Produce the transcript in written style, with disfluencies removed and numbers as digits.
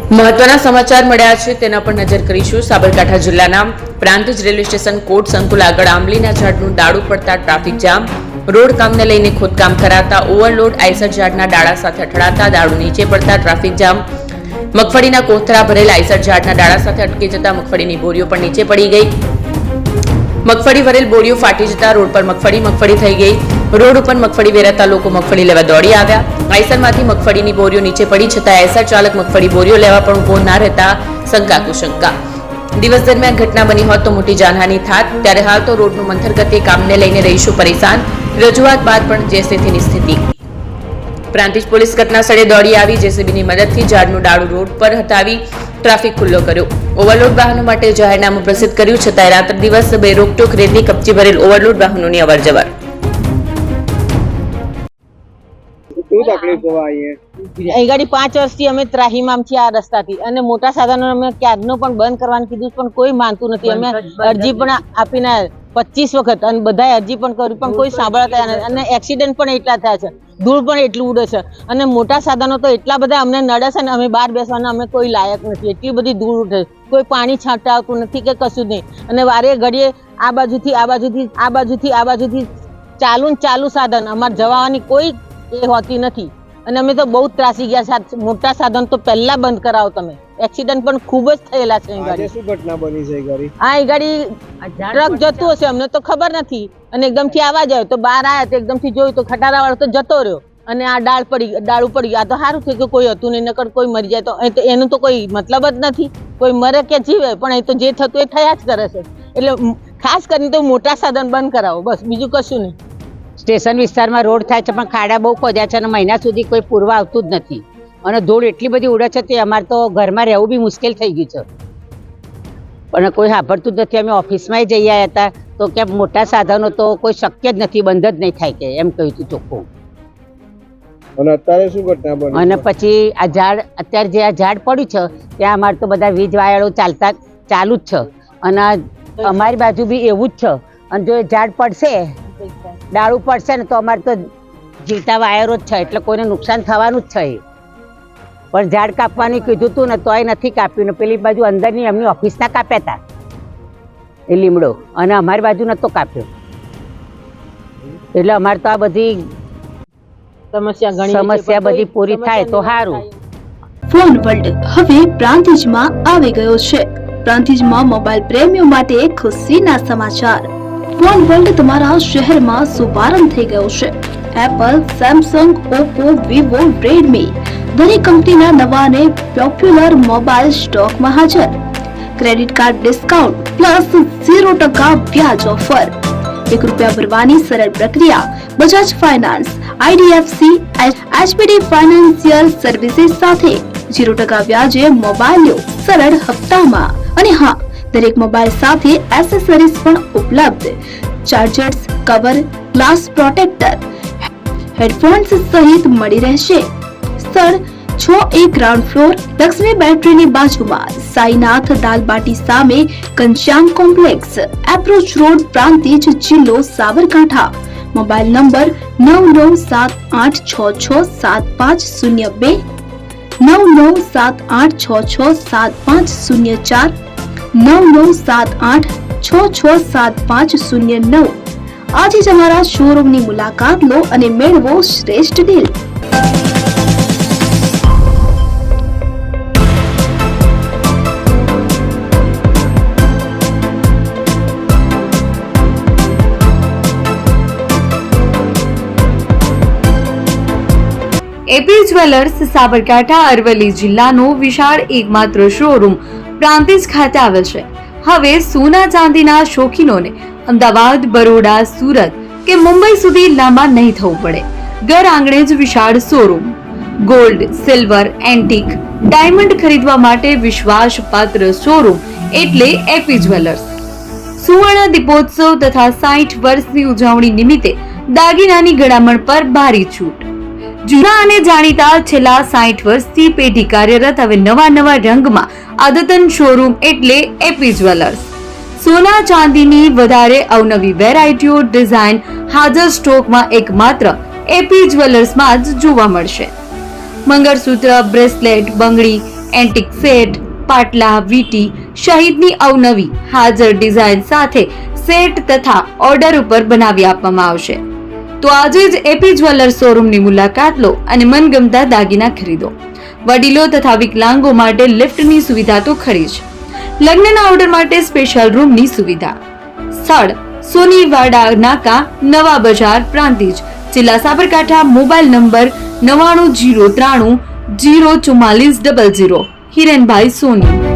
મહત્વના સમાચાર મળ્યા છે તેના પર નજર કરીશું। સાબરકાંઠા જિલ્લાના પ્રાંતિજ રેલવે સ્ટેશન કોટ સંકુલ આગળ આંબલીના ઝાડનું ડાળું પડતા ટ્રાફિક જામ। રોડ કામને લઈને ખોદકામ કરાતા ઓવરલોડ આઈસર ઝાડના ડાળા સાથે અથડાતા ડાળું નીચે પડતા ટ્રાફિક જામ। મગફળીના કોથળા ભરેલ આઈસર ઝાડના ડાળા સાથે અટકી જતા મગફળીની બોરીઓ પણ નીચે પડી ગઈ। મગફળી ભરેલ બોરીઓ ફાટી જતા રોડ પર મગફળી થઈ ગઈ। રોડ ઉપર મગફળી વેરાતા લોકો મગફળી લેવા દોડી આવ્યા। આઈસરમાંથી મગફળીની બોરીઓ નીચે પડી છતાં આઈસર ચાલક મગફળી બોરીઓ લેવા પણ ઉભો ના રહેતા શંકા કુશંકા। દિવસ દરમિયાન ઘટના બની હોત તો મોટી જાનહાની થાત। ત્યારે હાલ તો રોડનું મંથર ગતિએ કામને લઈને રહીશું પરેશાન। રજૂઆત બાદ પણ જેસીબીની સ્થિતિ। પ્રાંતિજ પોલીસ ઘટના સ્થળે દોડી આવી જેસીબીની મદદથી ઝાડનું ડાળું રોડ પર હટાવી ટ્રાફિક ખુલ્લો કર્યો। ઓવરલોડ વાહનો માટે જાહેરનામું પ્રસિદ્ધ કર્યું છતાં રાત્ર દિવસ બેરોકટોક રેતી કપચી ભરેલ ઓવરલોડ વાહનોની અવરજવર। અહીં ગાડી 5 વર્ષથી અમે ત્રાહીમામ છીએ આ રસ્તાથી અને મોટા સાધનો અમે ક્યારનો પણ બંધ કરવાનું કીધું પણ કોઈ માનતું નથી। અમે અરજી પણ આપીને 25 વખત અને બધાએ અરજી પણ કરી પણ કોઈ સાંભળતા નથી અને એક્સિડન્ટ પણ એટલા થયા છે, ધૂળ પણ એટલું ઉડે છે અને મોટા સાધનો તો એટલા બધા અમને નડે છે ને અમે બહાર બેસવાના અમે કોઈ લાયક નથી। એટલી બધી ધૂળ ઉઠે, કોઈ પાણી છાંટતા આવતું નથી કે કશું નહીં અને વારે ઘડીએ આ બાજુથી ચાલુ સાધન અમારે જવાની કોઈ એ હોતી નથી અને અમે તો બહુ ત્રાસી ગયા છે। મોટા સાધન તો પહેલા બંધ કરાવો તમે। એક્સિડન્ટ પણ ખૂબ જ થયેલા છે। શું ઘટના બની છે? આ ગાડી ટ્રક જતું હશે અમને તો ખબર નથી અને એકદમથી આવાજ આવ્યો તો બહાર આવ્યા તો એકદમથી જોયું તો ખટારા વાળો તો જતો રહ્યો અને આ ડાળું પડી ગયું। આ તો સારું થયું કે કોઈ હતું નહીં, નકર કોઈ મરી જાય તો એનું તો કોઈ મતલબ જ નથી। કોઈ મરે કે જીવે પણ એ તો જે થતું એ થયા જ કરે છે। એટલે ખાસ કરીને તો મોટા સાધન બંધ કરાવો બસ, બીજું કશું નહીં। સ્ટેશન વિસ્તારમાં રોડ થાય છે પણ ખાડા બહુ ખોદ્યા છે અને મહિના સુધી કોઈ પૂરવા આવતું જ નથી અને ધૂળ એટલી બધી ઉડે છે તે અમારે તો ઘરમાં રહેવું બી મુશ્કેલ થઈ ગયું છે પણ કોઈ સાંભળતું જ નથી। અમે ઓફિસમાં જઈ આવ્યા હતા તો કે મોટા સાધનો તો કોઈ શક્ય જ નથી, બંધ જ નહીં થાય કે એમ કહ્યું હતું ચોખ્ખું। અને અત્યારે શું ઘટના બની? અને પછી આ ઝાડ અત્યારે જે આ ઝાડ પડ્યું છે ત્યાં અમારે તો બધા વીજ વાયરો ચાલુ જ છે અને અમારી બાજુ બી એવું જ છે અને જો એ ઝાડ પડશે ડાળું પડશે ને તો અમારે તો જીવતા વાયરો જ છે એટલે કોઈને નુકસાન થવાનું જ છે। પણ ઝાડ કાપવાની કીધું હતું ને તોય નથી કાપ્યું ને પેલી બાજુ અંદરની એમની ઓફિસના કાપ્યા હતા એ લીમડો અને અમારી બાજુ નતો કાપ્યો એટલે અમારે તો આ બધી સમસ્યા બધી પૂરી થાય તો સારું। ફોન વર્લ્ડ હવે પ્રાંતિજમાં આવી ગયો છે। પ્રાંતિજમાં મોબાઈલ પ્રેમીઓ માટે ખુશીના સમાચાર। ફોન વર્લ્ડ તમારા શહેરમાં શુભારંભ થઈ ગયો છે। Apple, Samsung, Oppo, Vivo, Redmi દરેક કંપનીના નવા અને પોપ્યુલર મોબાઈલ સ્ટોકમાં હાજર। ક્રેડિટ કાર્ડ ડિસ્કાઉન્ટ પ્લસ 0% વ્યાજ ઓફર, ₹1 ભરવાની સરળ પ્રક્રિયા। Bajaj finance, IDFC, HPD financial services સાથે 0% વ્યાજે મોબાઈલ લો સરળ હપ્તામાં અને હા, દરેક મોબાઈલ સાથે એસેસરીઝ પણ ઉપલબ્ધ। Chargers, cover, glass protractor, headphones સહિત મળી રહેશે। સ્થળ 6A ગ્રાઉન્ડ ફ્લોર, લક્ષ્મી બેટરીની બાજુમાં, સાઈનાથ દાલબાટી સામે, Ghanshyam complex, approach road, Prantij, જિલ્લો સાબરકાંઠા। Mobile number 9978667502, 9978667504, 9978667509। આજે જ અમારા શોરૂમની મુલાકાત લો અને મેળવો શ્રેષ્ઠ deal. AP jewellers Sabarkantha Aravalli જિલ્લાનો વિશાળ એકમાત્ર શોરૂમ પ્રાંતિજ ખાતે આવેલ છે। હવે સોના ચાંદીના શોખીનોને અમદાવાદ, બરોડા, સુરત કે મુંબઈ સુધી લાંબા નહીં થવું પડે। ઘર આંગણે જ વિશાળ showroom. Gold, silver, antique, diamond ખરીદવા માટે વિશ્વાસપાત્ર શોરૂમ એટલે એપી જ્વેલર્સ। સુવર્ણ દીપોત્સવ તથા 60 વર્ષની ઉજવણી નિમિત્તે દાગીનાની ગળામણ પર ભારી છૂટ। જૂના અને જાણીતા છેલ્લા 60 વર્ષથી પેઢી કાર્યરત હવે નવા રંગમાં આદતન શોરૂમ એટલે એપી જ્વેલર્સ। સોના ચાંદીની વધારે અવનવી વેરાયટીઓ, ડિઝાઇન હાજર સ્ટોકમાં એકમાત્ર એપી જ્વેલર્સમાં જ જોવા મળશે। મંગળસૂત્ર, બ્રેસલેટ, બંગડી, એન્ટિક સેટ, પાટલા, વીટી સહિતની અવનવી હાજર ડિઝાઇન સાથે સેટ તથા ઓર્ડર ઉપર બનાવી આપવામાં આવશે. તો આજે જ એપી જ્વેલર્સ શોરૂમની મુલાકાત લો અને મનગમતા દાગીના ખરીદો. વડીલો તથા વિકલાંગો માટે લિફ્ટની સુવિધા તો ખરી જ. લગ્નના ઓર્ડર માટે સ્પેશિયલ રૂમની સુવિધા. સ્થળ સોનીવાડા નાકા, નવા બજાર, પ્રાંતિજ, જિલ્લા સાબરકાંઠા. Mobile number 9903 04400. હિરેનભાઈ સોની.